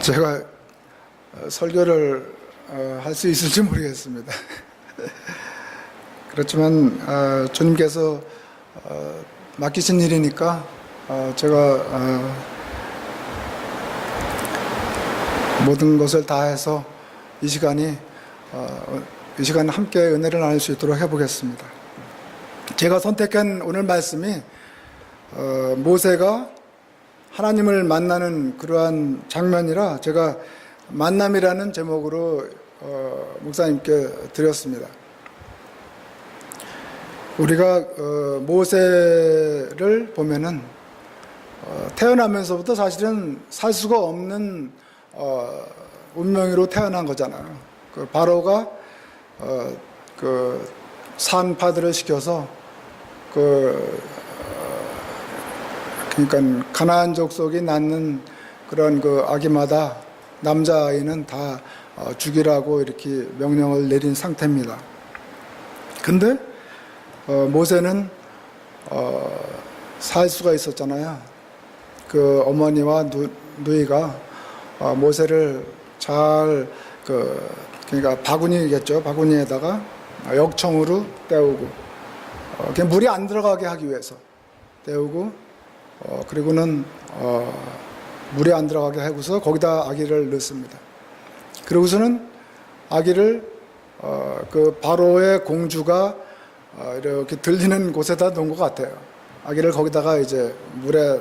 제가 설교를 할 수 있을지 모르겠습니다. 그렇지만 주님께서 맡기신 일이니까 제가 모든 것을 다해서 이 시간에 함께 은혜를 나눌 수 있도록 해보겠습니다. 제가 선택한 오늘 말씀이 모세가 하나님을 만나는 그러한 장면이라 제가 만남이라는 제목으로 목사님께 드렸습니다. 우리가 모세를 보면은 태어나면서부터 사실은 살 수가 없는 운명으로 태어난 거잖아요. 그 바로가 그 산파들을 시켜서 그러니까 가나안 족속이 낳는 그런 그 아기마다 남자아이는 다 죽이라고 이렇게 명령을 내린 상태입니다. 근데 모세는 살 수가 있었잖아요. 그 어머니와 누이가 모세를 잘 그러니까 바구니겠죠. 바구니에다가 역청으로 때우고 그냥 물이 안 들어가게 하기 위해서 때우고 그리고는 물이 안 들어가게 하고서 거기다 아기를 넣습니다. 그러고서는 아기를 그 바로의 공주가 이렇게 들리는 곳에다 놓은 것 같아요. 아기를 거기다가 이제 물에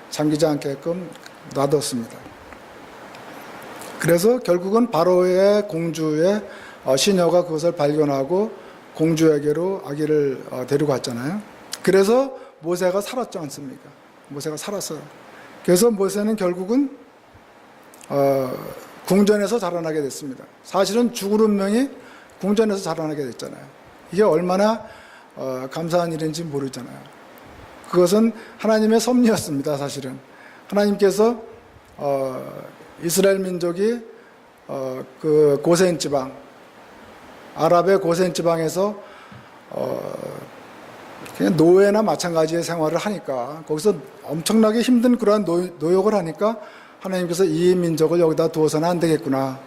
잠기지 않게끔 놔뒀습니다. 그래서 결국은 바로의 공주의 시녀가 그것을 발견하고 공주에게로 아기를 데리고 갔잖아요. 그래서 모세가 살았지 않습니까? 모세가 살았어요. 그래서 모세는 결국은 궁전에서 자라나게 됐습니다. 사실은 죽을 운명이 궁전에서 자라나게 됐잖아요. 이게 얼마나 감사한 일인지 모르잖아요. 그것은 하나님의 섭리였습니다. 사실은 하나님께서 이스라엘 민족이 그 고센 지방, 아랍의 고센 지방에서 그냥 노예나 마찬가지의 생활을 하니까 거기서 엄청나게 힘든 그러한 노역을 하니까 하나님께서 이 민족을 여기다 두어서는 안 되겠구나.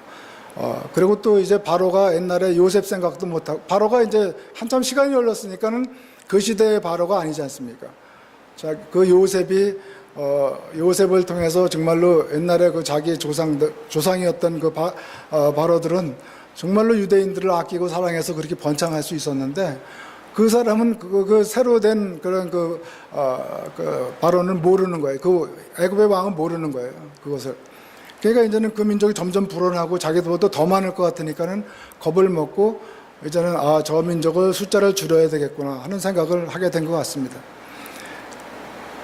그리고 또 이제 바로가 옛날에 요셉 생각도 못하고, 바로가 이제 한참 시간이 흘렀으니까는 그 시대의 바로가 아니지 않습니까? 자, 그 요셉을 통해서 정말로 옛날에 그 자기 조상이었던 그 바로들은 정말로 유대인들을 아끼고 사랑해서 그렇게 번창할 수 있었는데, 그 사람은 그 새로 된 그런 그 바로는 모르는 거예요. 그 애굽의 왕은 모르는 거예요. 그것을. 그러니까 이제는 그 민족이 점점 불어나고 자기들보다 더 많을 것 같으니까는 겁을 먹고 이제는 저 민족을 숫자를 줄여야 되겠구나 하는 생각을 하게 된 것 같습니다.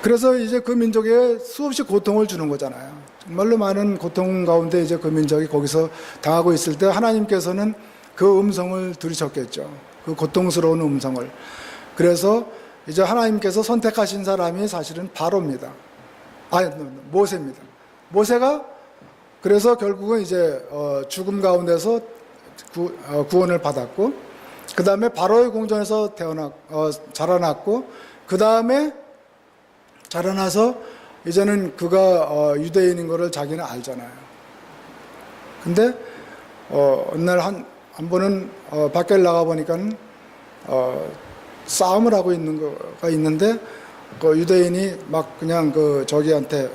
그래서 이제 그 민족에 수없이 고통을 주는 거잖아요. 정말로 많은 고통 가운데 이제 그 민족이 거기서 당하고 있을 때 하나님께서는 그 음성을 들으셨겠죠. 그 고통스러운 음성을. 그래서 이제 하나님께서 선택하신 사람이 사실은 바로입니다. 모세입니다. 모세가 그래서 결국은 이제 죽음 가운데서 구원을 받았고, 그 다음에 바로의 궁전에서 자라났고, 그 다음에 자라나서 이제는 그가 유대인인 거를 자기는 알잖아요. 근데 어느 날 한 번은 밖에 나가 보니까는 싸움을 하고 있는 거가 있는데, 그 유대인이 막 그냥 저기한테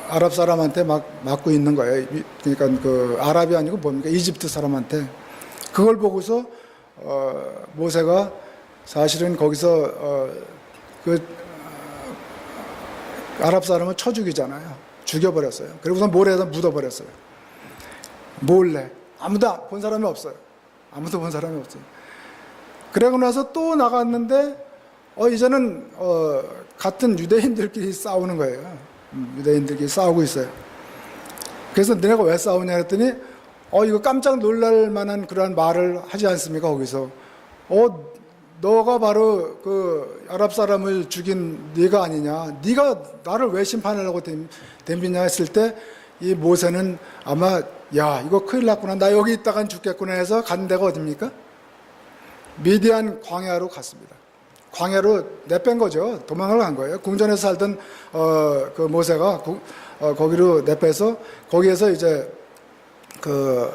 아랍 사람한테 막 맞고 있는 거예요. 그러니까 그 아랍이 아니고 뭡니까? 이집트 사람한테. 그걸 보고서 모세가 사실은 거기서 아랍 사람을 쳐 죽이잖아요. 죽여버렸어요. 그리고서 모래에다 묻어버렸어요. 몰래. 아무도 본 사람이 없어요. 아무도 본 사람이 없어요. 그러고 나서 또 나갔는데 이제는 같은 유대인들끼리 싸우는 거예요. 유대인들끼리 싸우고 있어요. 그래서 너네가 왜 싸우냐 했더니 이거 깜짝 놀랄 만한 그러한 말을 하지 않습니까? 거기서 너가 바로 그 아랍 사람을 죽인 네가 아니냐, 네가 나를 왜 심판하려고 덤비냐 했을 때 이 모세는 아마 이거 큰일 났구나, 나 여기 있다간 죽겠구나 해서 간 데가 어딥니까? 미디안 광야로 갔습니다. 광야로 내뺀 거죠. 도망을 간 거예요. 궁전에서 살던 그 모세가 거기로 내빼서 거기에서 이제 그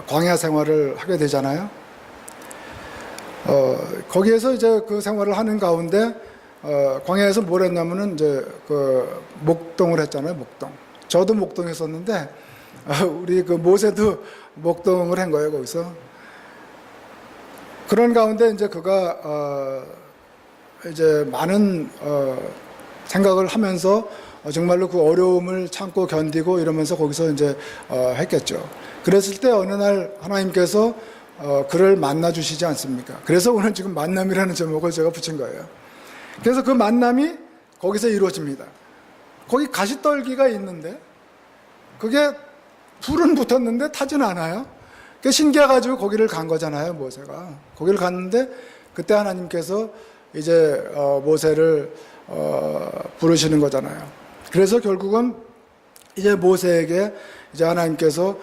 광야 생활을 하게 되잖아요. 거기에서 이제 그 생활을 하는 가운데 광야에서 뭘 했냐면은 이제 그 목동을 했잖아요. 목동. 저도 목동했었는데 우리 그 모세도 목동을 한 거예요. 거기서. 그런 가운데 이제 그가 이제 많은 생각을 하면서 정말로 그 어려움을 참고 견디고 이러면서 거기서 이제 했겠죠. 그랬을 때 어느 날 하나님께서 그를 만나 주시지 않습니까? 그래서 오늘 지금 만남이라는 제목을 제가 붙인 거예요. 그래서 그 만남이 거기서 이루어집니다. 거기 가시떨기가 있는데 그게 불은 붙었는데 타지는 않아요. 그 신기해가지고 거기를 간 거잖아요, 모세가. 거기를 갔는데 그때 하나님께서 이제 모세를 부르시는 거잖아요. 그래서 결국은 이제 모세에게 이제 하나님께서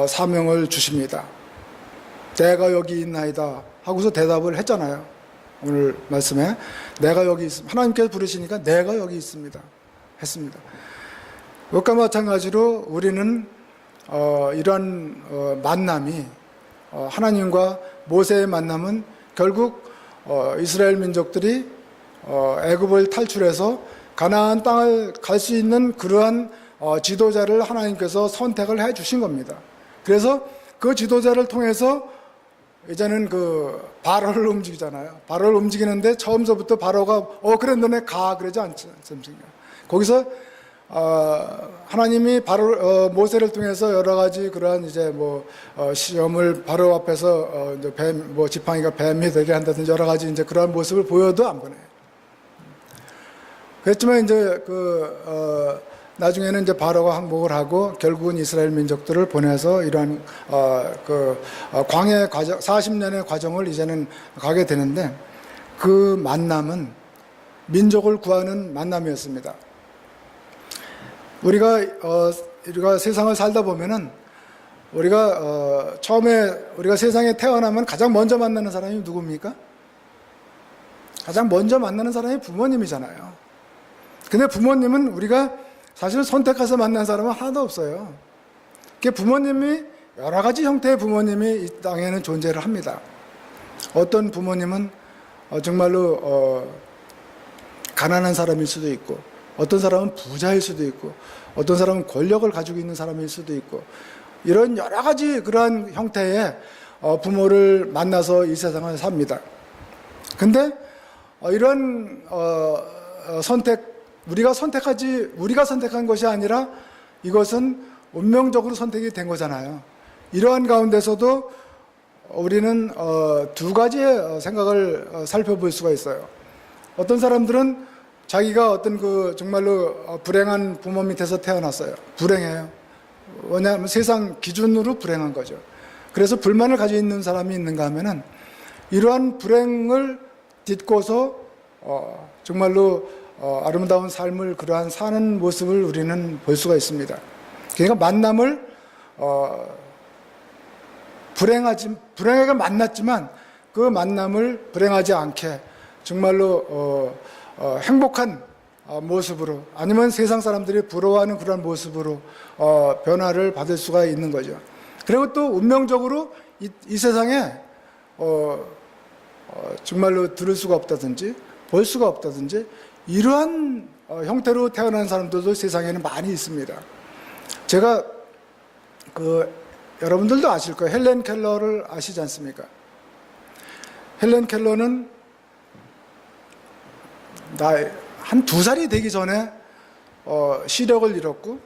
사명을 주십니다. 내가 여기 있나이다 하고서 대답을 했잖아요. 오늘 말씀에 내가 여기 있습니다. 하나님께서 부르시니까 내가 여기 있습니다 했습니다. 그것과 마찬가지로 우리는 이런 만남이 하나님과 모세의 만남은 결국 이스라엘 민족들이 애굽을 탈출해서 가나안 땅을 갈 수 있는 그러한 지도자를 하나님께서 선택을 해 주신 겁니다. 그래서 그 지도자를 통해서 이제는 그 바로를 움직이잖아요. 바로를 움직이는데 처음서부터 바로가 그래 너네 가 그러지 않습니까? 거기서 하나님이 바로 모세를 통해서 여러 가지 그러한 이제 뭐 시험을 바로 앞에서 이제 뱀 뭐 지팡이가 뱀이 되게 한다든지 여러 가지 이제 그러한 모습을 보여도 안 보내요. 그렇지만 이제 나중에는 이제 바로가 항복을 하고 결국은 이스라엘 민족들을 보내서 이러한 광해 과정 40년의 과정을 이제는 가게 되는데 그 만남은 민족을 구하는 만남이었습니다. 우리가 세상을 살다 보면은 처음에 우리가 세상에 태어나면 가장 먼저 만나는 사람이 누굽니까? 가장 먼저 만나는 사람이 부모님이잖아요. 근데 부모님은 우리가 사실 선택해서 만난 사람은 하나도 없어요. 부모님이 여러 가지 형태의 부모님이 이 땅에는 존재를 합니다. 어떤 부모님은 정말로 가난한 사람일 수도 있고 어떤 사람은 부자일 수도 있고 어떤 사람은 권력을 가지고 있는 사람일 수도 있고 이런 여러 가지 그러한 형태의 부모를 만나서 이 세상을 삽니다. 근데 이런 우리가 선택한 것이 아니라 이것은 운명적으로 선택이 된 거잖아요. 이러한 가운데서도 우리는 두 가지의 생각을 살펴볼 수가 있어요. 어떤 사람들은 자기가 어떤 정말로 불행한 부모 밑에서 태어났어요. 불행해요. 왜냐하면 세상 기준으로 불행한 거죠. 그래서 불만을 가지고 있는 사람이 있는가 하면은 이러한 불행을 딛고서 정말로 아름다운 삶을 그러한 사는 모습을 우리는 볼 수가 있습니다. 그러니까 만남을 불행하게 만났지만 그 만남을 불행하지 않게 정말로 행복한 모습으로 아니면 세상 사람들이 부러워하는 그런 모습으로 변화를 받을 수가 있는 거죠. 그리고 또 운명적으로 이 세상에 정말로 들을 수가 없다든지 볼 수가 없다든지 이러한 형태로 태어난 사람들도 세상에는 많이 있습니다. 제가 여러분들도 아실 거예요. 헬렌 켈러를 아시지 않습니까? 헬렌 켈러는 한 2살이 되기 전에 시력을 잃었고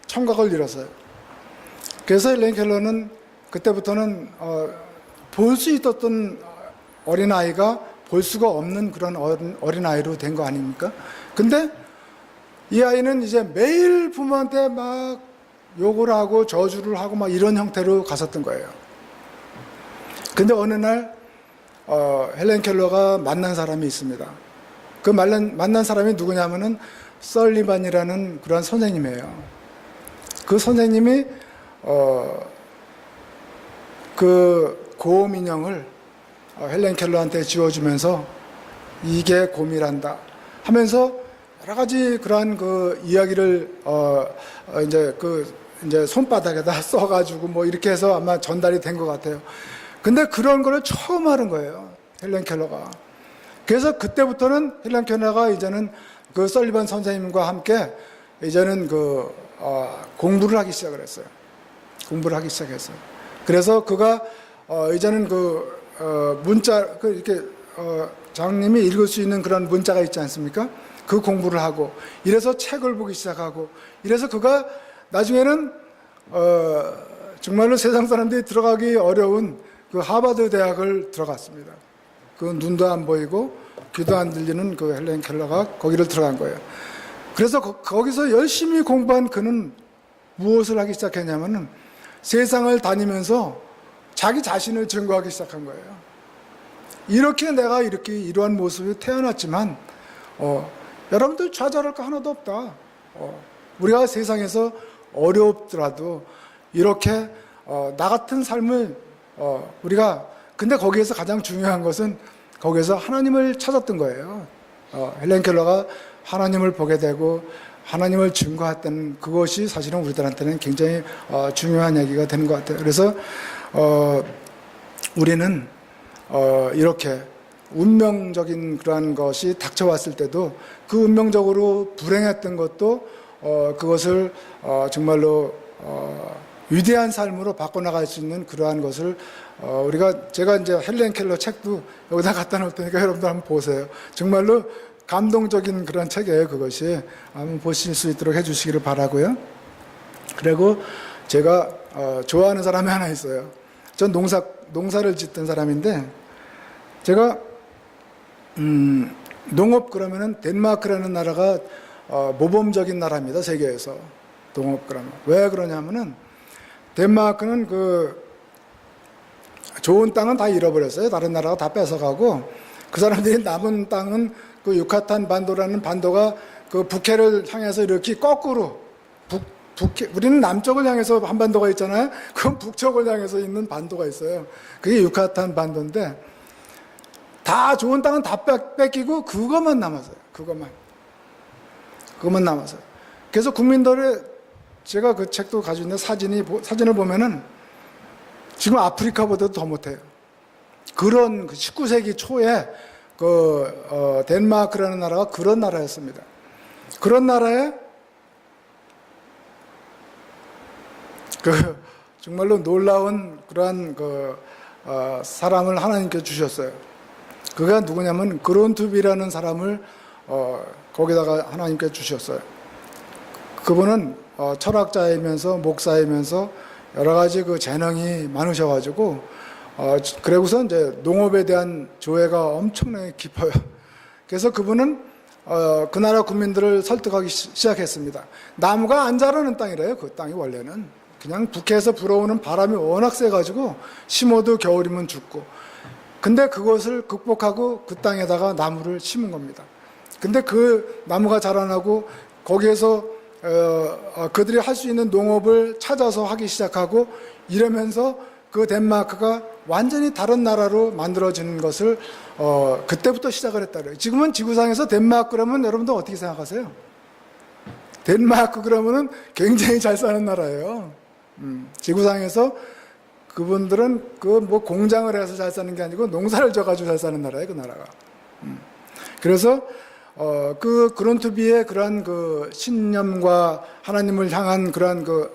청각을 잃었어요. 그래서 헬렌 켈러는 그때부터는 볼 수 있었던 어린아이가 볼 수가 없는 그런 어린아이로 된 거 아닙니까? 근데 이 아이는 이제 매일 부모한테 막 욕을 하고 저주를 하고 막 이런 형태로 갔었던 거예요. 근데 어느 날 헬렌 켈러가 만난 사람이 있습니다. 그 만난 사람이 누구냐면은 설리반이라는 그런 선생님이에요. 그 선생님이 그 고음 인형을 헬렌 켈러한테 지어주면서 이게 고민한다 하면서 여러 가지 그러한 그 이야기를 이제 손바닥에다 써가지고 뭐 이렇게 해서 아마 전달이 된 것 같아요. 근데 그런 거를 처음 하는 거예요, 헬렌 켈러가. 그래서 그때부터는 헬렌 켈러가 이제는 그 설리반 선생님과 함께 이제는 공부를 하기 시작을 했어요. 공부를 하기 시작했어요. 그래서 그가 이제는 문자 이렇게 장님이 읽을 수 있는 그런 문자가 있지 않습니까? 그 공부를 하고 이래서 책을 보기 시작하고 이래서 그가 나중에는 정말로 세상 사람들이 들어가기 어려운 그 하버드 대학을 들어갔습니다. 그 눈도 안 보이고 귀도 안 들리는 그 헬렌 켈러가 거기를 들어간 거예요. 그래서 거기서 열심히 공부한 그는 무엇을 하기 시작했냐면은 세상을 다니면서 자기 자신을 증거하기 시작한 거예요. 이렇게 내가 이렇게 이러한 모습이 태어났지만 여러분들 좌절할 거 하나도 없다. 우리가 세상에서 어렵더라도 이렇게 나 같은 삶을 우리가 근데 거기에서 가장 중요한 것은 거기에서 하나님을 찾았던 거예요. 헬렌 켈러가 하나님을 보게 되고 하나님을 증거했던 그것이 사실은 우리들한테는 굉장히 중요한 얘기가 되는 것 같아요. 그래서 우리는 이렇게 운명적인 그러한 것이 닥쳐왔을 때도 그 운명적으로 불행했던 것도 그것을 정말로 위대한 삶으로 바꿔나갈 수 있는 그러한 것을 제가 이제 헬렌 켈러 책도 여기다 갖다 놓을 테니까 여러분들 한번 보세요. 정말로 감동적인 그런 책이에요. 그것이 한번 보실 수 있도록 해주시기를 바라고요. 그리고 제가 좋아하는 사람이 하나 있어요. 전 농사를 짓던 사람인데 제가 농업 그러면은 덴마크라는 나라가 모범적인 나라입니다. 세계에서 농업 그러면 왜 그러냐면은 덴마크는 좋은 땅은 다 잃어버렸어요. 다른 나라가 다 뺏어가고 그 사람들이 남은 땅은 그 유카탄 반도라는 반도가 그 북해를 향해서 이렇게 거꾸로 우리는 남쪽을 향해서 한반도가 있잖아요. 그건 북쪽을 향해서 있는 반도가 있어요. 그게 유카탄 반도인데 다 좋은 땅은 다 뺏기고 그것만 남았어요. 그것만 남았어요. 그래서 국민들의 제가 그 책도 가지고 있는데 사진을 보면은 지금 아프리카보다도 더 못해요. 그런 19세기 초에 덴마크라는 나라가 그런 나라였습니다. 그런 나라에 정말로 놀라운 그러한 사람을 하나님께서 주셨어요. 그가 누구냐면 그론투비라는 사람을 거기다가 하나님께서 주셨어요. 그분은 철학자이면서 목사이면서 여러 가지 그 재능이 많으셔가지고 그러고서 이제 농업에 대한 조예가 엄청나게 깊어요. 그래서 그분은 그 나라 국민들을 설득하기 시작했습니다. 나무가 안 자라는 땅이래요. 그 땅이 원래는 그냥 북해에서 불어오는 바람이 워낙 세가지고 심어도 겨울이면 죽고. 근데 그것을 극복하고 그 땅에다가 나무를 심은 겁니다. 근데 그 나무가 자라나고 거기에서 그들이 할 수 있는 농업을 찾아서 하기 시작하고 이러면서 그 덴마크가 완전히 다른 나라로 만들어지는 것을 그때부터 시작을 했다 그래요. 지금은 지구상에서 덴마크 그러면 여러분들 어떻게 생각하세요? 덴마크 그러면은 굉장히 잘 사는 나라예요. 지구상에서 그분들은 공장을 해서 잘 사는 게 아니고 농사를 져가지고 잘 사는 나라예요, 그 나라가. 그래서 그론투비의 그러한 신념과 하나님을 향한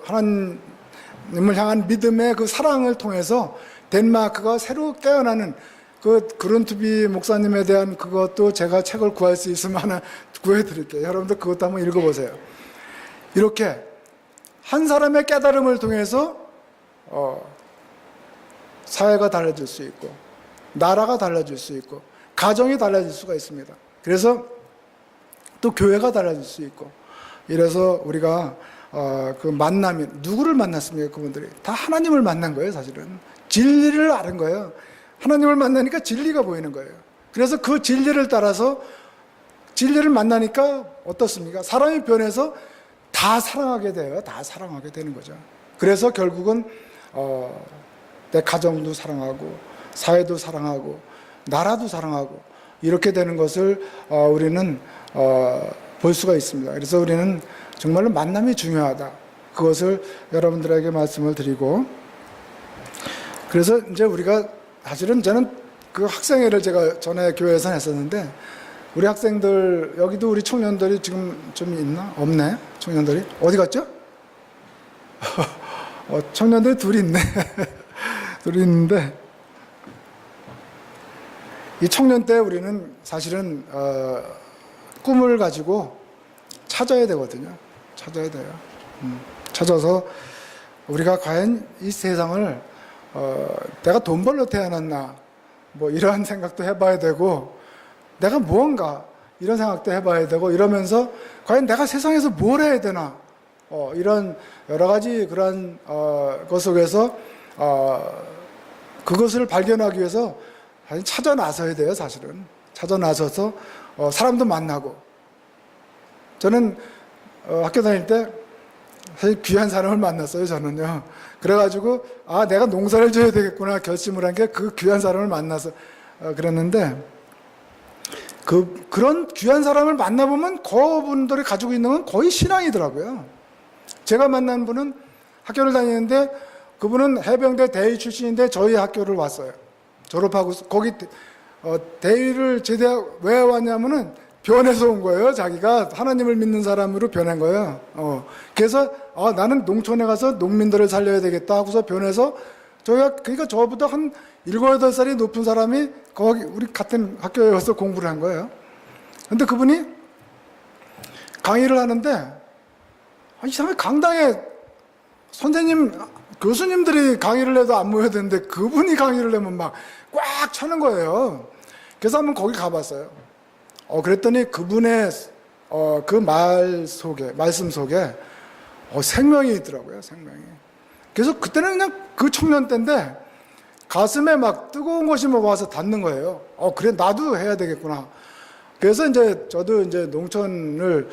하나님을 향한 믿음의 그 사랑을 통해서 덴마크가 새로 깨어나는 그론투비 목사님에 대한 그것도 제가 책을 구할 수 있으면 하나 구해드릴게요. 여러분들 그것도 한번 읽어보세요. 이렇게 한 사람의 깨달음을 통해서 사회가 달라질 수 있고 나라가 달라질 수 있고 가정이 달라질 수가 있습니다. 그래서 또 교회가 달라질 수 있고 이래서 우리가 만남이 누구를 만났습니까? 그분들이 다 하나님을 만난 거예요. 사실은 진리를 아는 거예요. 하나님을 만나니까 진리가 보이는 거예요. 그래서 그 진리를 따라서 진리를 만나니까 어떻습니까? 사람이 변해서 다 사랑하게 돼요. 다 사랑하게 되는 거죠. 그래서 결국은 내 가정도 사랑하고 사회도 사랑하고 나라도 사랑하고 이렇게 되는 것을 우리는 볼 수가 있습니다. 그래서 우리는 정말로 만남이 중요하다. 그것을 여러분들에게 말씀을 드리고, 그래서 이제 우리가 사실은 저는 그 학생회를 제가 전에 교회에서 했었는데, 우리 학생들, 여기도 우리 청년들이 지금 좀 있나? 없네? 청년들이? 어디 갔죠? 청년들이 둘이 있네. 둘이 있는데, 이 청년 때 우리는 사실은 꿈을 가지고 찾아야 되거든요. 찾아야 돼요. 찾아서 우리가 과연 이 세상을 내가 돈 벌러 태어났나, 뭐 이러한 생각도 해봐야 되고, 내가 무언가 이런 생각도 해봐야 되고, 이러면서 과연 내가 세상에서 뭘 해야 되나, 이런 여러 가지 그런 것 속에서 그것을 발견하기 위해서 찾아 나서야 돼요. 사실은 찾아 나서서 사람도 만나고. 저는 학교 다닐 때 사실 귀한 사람을 만났어요. 저는요. 그래가지고 내가 농사를 져야 되겠구나 결심을 한 게 그 귀한 사람을 만나서 그랬는데, 그런 귀한 사람을 만나보면 그분들이 가지고 있는 건 거의 신앙이더라고요. 제가 만난 분은 학교를 다니는데, 그분은 해병대 대위 출신인데 저희 학교를 왔어요. 졸업하고 거기 대위를 왜 왔냐면은 변해서 온 거예요. 자기가 하나님을 믿는 사람으로 변한 거예요. 그래서 나는 농촌에 가서 농민들을 살려야 되겠다 하고서 변해서, 그러니까 저보다 한 7, 8살이 높은 사람이 거기 우리 같은 학교에 와서 공부를 한 거예요. 근데 그분이 강의를 하는데, 이상하게 강당에 선생님, 교수님들이 강의를 해도 안 모여야 되는데 그분이 강의를 하면 막 꽉 차는 거예요. 그래서 한번 거기 가봤어요. 그랬더니 그분의 그 말씀 속에 생명이 있더라고요. 생명이. 그래서 그때는 그냥 그 청년 때인데 가슴에 막 뜨거운 것이 막 와서 닿는 거예요. 그래 나도 해야 되겠구나. 그래서 이제 저도 이제 농촌을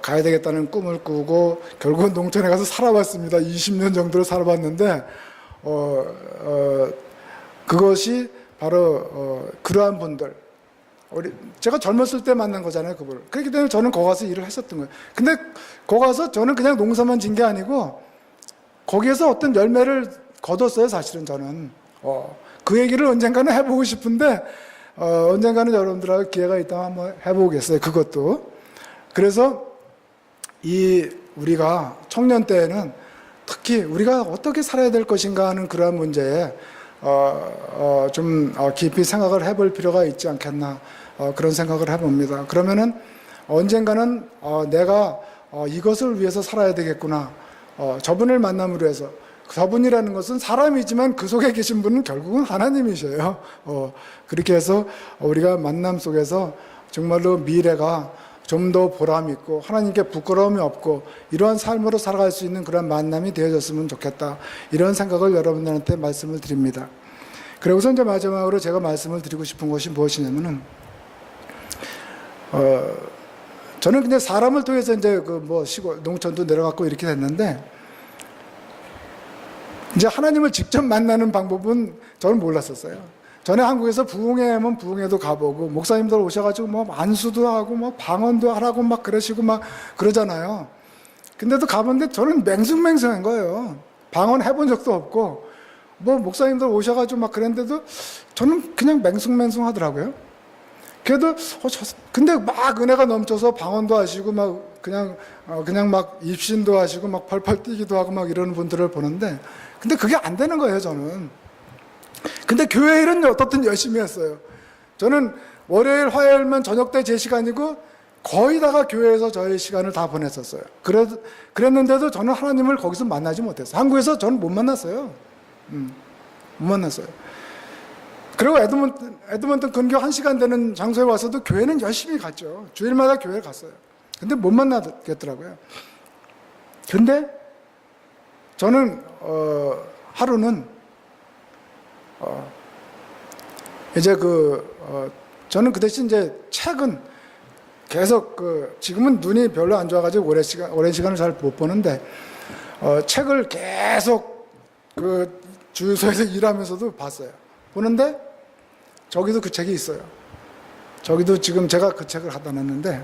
가야 되겠다는 꿈을 꾸고 결국은 농촌에 가서 살아봤습니다. 20년 정도를 살아봤는데 그것이 바로 그러한 분들, 제가 젊었을 때 만난 거잖아요, 그분을. 그렇기 때문에 저는 거기 가서 일을 했었던 거예요. 근데 거기 가서 저는 그냥 농사만 진 게 아니고 거기에서 어떤 열매를 거뒀어요, 사실은 저는. 그 얘기를 언젠가는 해보고 싶은데 언젠가는 여러분들하고 기회가 있다면 한번 해보겠어요, 그것도. 그래서 우리가 청년 때에는 특히 우리가 어떻게 살아야 될 것인가 하는 그러한 문제에 좀 깊이 생각을 해볼 필요가 있지 않겠나, 그런 생각을 해봅니다. 그러면은 언젠가는 내가 이것을 위해서 살아야 되겠구나, 저분을 만남으로 해서. 저분이라는 것은 사람이지만 그 속에 계신 분은 결국은 하나님이셔요. 그렇게 해서 우리가 만남 속에서 정말로 미래가 좀 더 보람 있고 하나님께 부끄러움이 없고 이러한 삶으로 살아갈 수 있는 그런 만남이 되어졌으면 좋겠다, 이런 생각을 여러분들한테 말씀을 드립니다. 그리고서 이제 마지막으로 제가 말씀을 드리고 싶은 것이 무엇이냐면은 저는 그냥 사람을 통해서 이제 시골 농촌도 내려갔고 이렇게 됐는데, 이제 하나님을 직접 만나는 방법은 저는 몰랐었어요. 전에 한국에서 부흥회 하면 부흥회도 가보고 목사님들 오셔가지고 안수도 하고 방언도 하라고 막 그러시고 막 그러잖아요. 근데도 가봤는데 저는 맹숭맹숭한 거예요. 방언 해본 적도 없고 목사님들 오셔가지고 막 그랬는데도 저는 그냥 맹숭맹숭 하더라고요. 그래도 근데 막 은혜가 넘쳐서 방언도 하시고 그냥 막 입신도 하시고 막 펄펄 뛰기도 하고 막 이러는 분들을 보는데, 근데 그게 안 되는 거예요, 저는. 근데 교회 일은 어떻든 열심히 했어요. 저는 월요일, 화요일만 저녁 때 제 시간이고 거의 다가 교회에서 저의 시간을 다 보냈었어요. 그랬는데도 저는 하나님을 거기서 만나지 못했어요. 한국에서 저는 못 만났어요. 못 만났어요. 그리고 에드먼튼 근교 1시간 되는 장소에 와서도 교회는 열심히 갔죠. 주일마다 교회를 갔어요. 근데 못 만나겠더라고요. 근데 저는 하루는 이제 저는 그 대신 이제 책은 계속 지금은 눈이 별로 안 좋아가지고 오랜 시간을 잘 못 보는데 책을 계속 주유소에서 일하면서도 봤어요. 보는데 저기도 그 책이 있어요. 저기도 지금 제가 그 책을 갖다 놨는데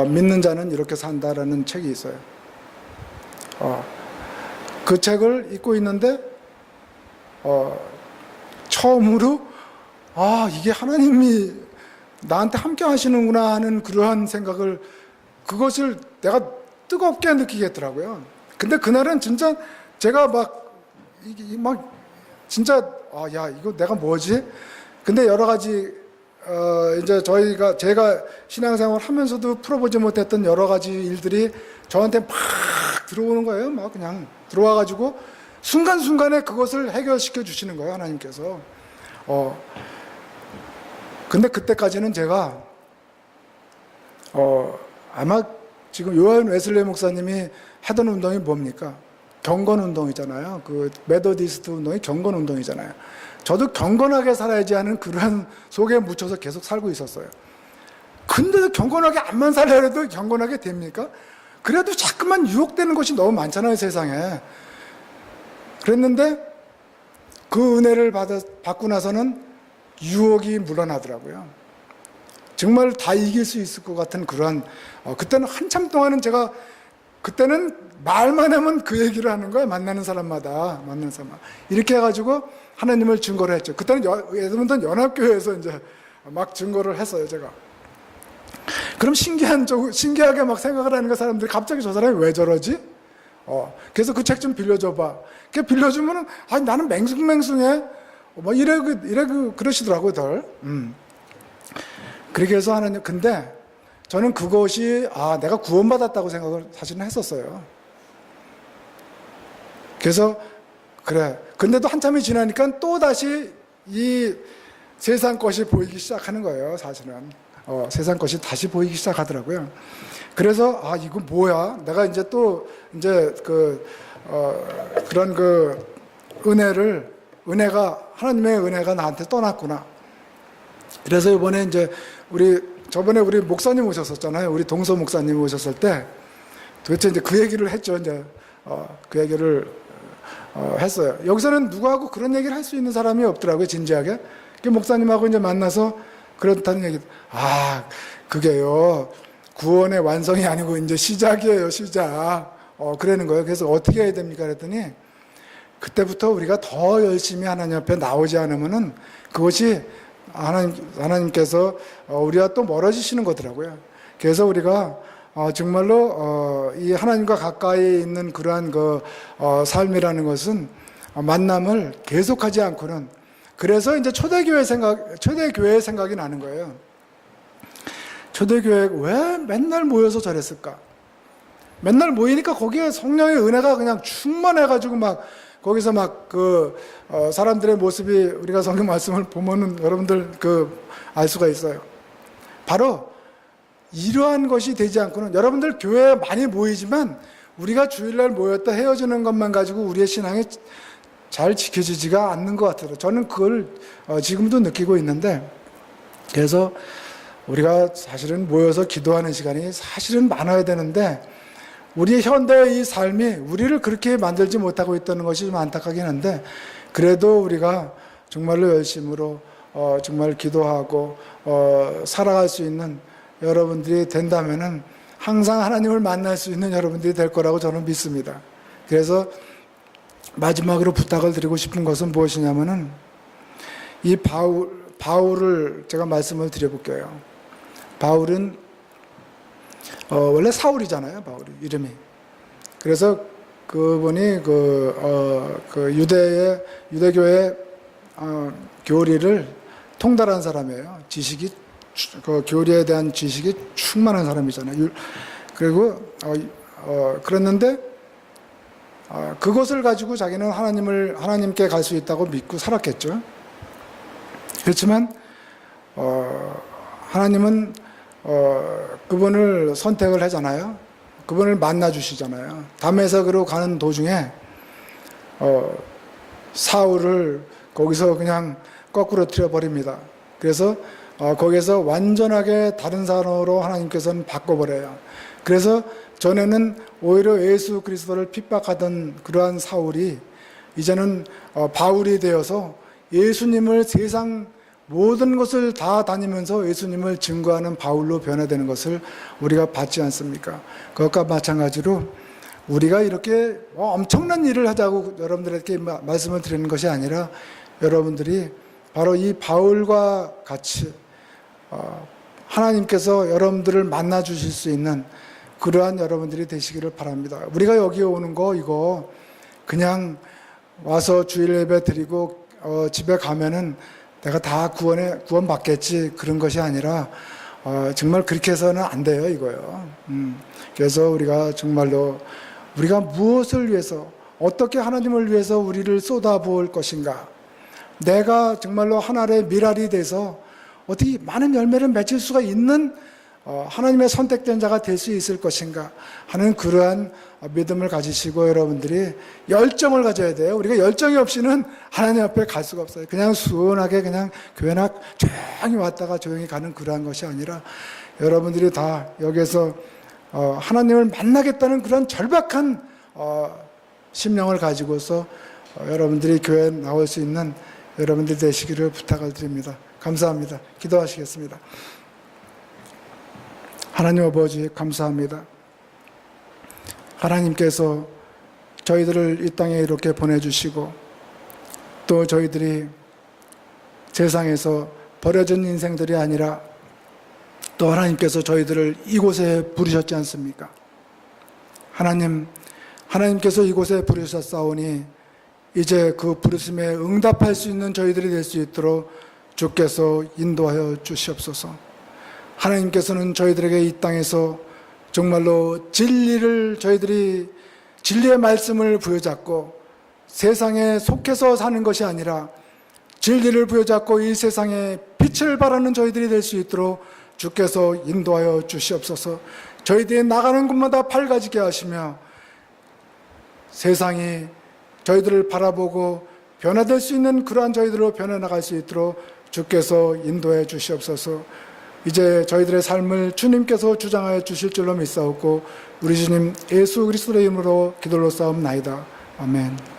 믿는 자는 이렇게 산다라는 책이 있어요. 그 책을 읽고 있는데 처음으로 이게 하나님이 나한테 함께 하시는구나 하는 그러한 생각을, 그것을 내가 뜨겁게 느끼겠더라고요. 근데 그날은 진짜 제가 막 진짜 야 이거 내가 뭐지? 근데 여러 가지 이제 제가 신앙생활 하면서도 풀어보지 못했던 여러 가지 일들이 저한테 막 들어오는 거예요. 막 그냥 들어와가지고 순간순간에 그것을 해결시켜 주시는 거예요, 하나님께서. 근데 그때까지는 제가 아마 지금 요한 웨슬레 목사님이 하던 운동이 뭡니까? 경건 운동이잖아요. 그 메더디스트 운동이 경건 운동이잖아요. 저도 경건하게 살아야지 하는 그런 속에 묻혀서 계속 살고 있었어요. 근데도 경건하게 안만 살려야 해도 경건하게 됩니까? 그래도 자꾸만 유혹되는 것이 너무 많잖아요, 세상에. 그랬는데 그 은혜를 받고 나서는 유혹이 물러나더라고요. 정말 다 이길 수 있을 것 같은 그러한, 그때는 한참 동안은 그때는 말만 하면 그 얘기를 하는 거예요. 만나는 사람마다. 이렇게 해가지고 하나님을 증거를 했죠. 그때는 에드먼턴 연합교회에서 이제 막 증거를 했어요, 제가. 그럼 신기하게 막 생각을 하는 거, 사람들이 갑자기 저 사람이 왜 저러지? 그래서 그 책 좀 빌려줘봐. 빌려주면은, 나는 맹숭맹숭해. 그러시더라고요, 덜. 그렇게 해서 하나님, 근데 저는 그것이, 내가 구원받았다고 생각을 사실은 했었어요. 그래서, 그래. 근데도 한참이 지나니까 또 다시 이 세상 것이 보이기 시작하는 거예요, 사실은. 세상 것이 다시 보이기 시작하더라고요. 그래서, 이거 뭐야? 내가 이제 또, 그런 하나님의 은혜가 나한테 떠났구나. 그래서 이번에 이제 저번에 우리 목사님 오셨었잖아요. 우리 동서 목사님 오셨을 때 도대체 이제 그 얘기를 했죠. 이제 그 얘기를 했어요. 여기서는 누구하고 그런 얘기를 할 수 있는 사람이 없더라고요, 진지하게. 목사님하고 이제 만나서 그렇다는 얘기. 그게요, 구원의 완성이 아니고 이제 시작이에요, 시작. 그러는 거예요. 그래서 어떻게 해야 됩니까? 그랬더니 그때부터 우리가 더 열심히 하나님 앞에 나오지 않으면은 그것이 하나님께서 우리와 또 멀어지시는 거더라고요. 그래서 우리가 정말로 이 하나님과 가까이 있는 그러한 삶이라는 것은 만남을 계속하지 않고는, 그래서 이제 초대교회 생각이 나는 거예요. 초대교회 왜 맨날 모여서 저랬을까? 맨날 모이니까 거기에 성령의 은혜가 그냥 충만해가지고 거기서 사람들의 모습이, 우리가 성경 말씀을 보면은 여러분들 알 수가 있어요. 바로 이러한 것이 되지 않고는, 여러분들 교회에 많이 모이지만 우리가 주일날 모였다 헤어지는 것만 가지고 우리의 신앙이 잘 지켜지지가 않는 것 같아요. 저는 그걸 지금도 느끼고 있는데, 그래서 우리가 사실은 모여서 기도하는 시간이 사실은 많아야 되는데, 우리의 현대의 이 삶이 우리를 그렇게 만들지 못하고 있다는 것이 좀 안타깝긴 한데, 그래도 우리가 정말로 열심으로 정말 기도하고 살아갈 수 있는 여러분들이 된다면은 항상 하나님을 만날 수 있는 여러분들이 될 거라고 저는 믿습니다. 그래서 마지막으로 부탁을 드리고 싶은 것은 무엇이냐면은, 이 바울을 제가 말씀을 드려볼게요. 바울은 원래 사울이잖아요, 바울이 이름이. 그래서 그분이 유대교의 교리를 통달한 사람이에요. 교리에 대한 지식이 충만한 사람이잖아요. 그리고 그랬는데 그것을 가지고 자기는 하나님께 갈 수 있다고 믿고 살았겠죠. 그렇지만 하나님은 그분을 선택을 하잖아요. 그분을 만나 주시잖아요. 다메섹으로 가는 도중에 사울을 거기서 그냥 거꾸로 틀어버립니다. 그래서 거기에서 완전하게 다른 사람으로 하나님께서는 바꿔버려요. 그래서 전에는 오히려 예수 그리스도를 핍박하던 그러한 사울이 이제는 바울이 되어서 예수님을 세상 모든 것을 다 다니면서 예수님을 증거하는 바울로 변화되는 것을 우리가 봤지 않습니까? 그것과 마찬가지로 우리가 이렇게 엄청난 일을 하자고 여러분들에게 말씀을 드리는 것이 아니라 여러분들이 바로 이 바울과 같이 하나님께서 여러분들을 만나 주실 수 있는 그러한 여러분들이 되시기를 바랍니다. 우리가 여기 오는 거 이거 그냥 와서 주일 예배 드리고 집에 가면은 내가 다 구원 받겠지 그런 것이 아니라 정말 그렇게 해서는 안 돼요 이거요. 그래서 우리가 정말로 우리가 무엇을 위해서 어떻게 하나님을 위해서 우리를 쏟아부을 것인가, 내가 정말로 하나의 미랄이 돼서 어떻게 많은 열매를 맺을 수가 있는 하나님의 선택된 자가 될 수 있을 것인가 하는 그러한 믿음을 가지시고 여러분들이 열정을 가져야 돼요. 우리가 열정이 없이는 하나님 앞에 갈 수가 없어요. 그냥 수원하게 그냥 교회나 조용히 왔다가 조용히 가는 그러한 것이 아니라 여러분들이 다 여기서 하나님을 만나겠다는 그런 절박한 심령을 가지고서 여러분들이 교회에 나올 수 있는 여러분들이 되시기를 부탁을 드립니다. 감사합니다. 기도하시겠습니다. 하나님 아버지 감사합니다. 하나님께서 저희들을 이 땅에 이렇게 보내주시고 또 저희들이 세상에서 버려진 인생들이 아니라 또 하나님께서 저희들을 이곳에 부르셨지 않습니까? 하나님께서 이곳에 부르셨사오니 이제 그 부르심에 응답할 수 있는 저희들이 될 수 있도록 주께서 인도하여 주시옵소서. 하나님께서는 저희들에게 이 땅에서 정말로 진리의 말씀을 부여잡고 세상에 속해서 사는 것이 아니라 진리를 부여잡고 이 세상에 빛을 발하는 저희들이 될 수 있도록 주께서 인도하여 주시옵소서. 저희들이 나가는 곳마다 밝아지게 하시며 세상이 저희들을 바라보고 변화될 수 있는 그러한 저희들로 변해나갈 수 있도록 주께서 인도해 주시옵소서. 이제 저희들의 삶을 주님께서 주장하여 주실 줄로 믿사옵고 우리 주님 예수 그리스도의 이름으로 기도로 싸움나이다. 아멘.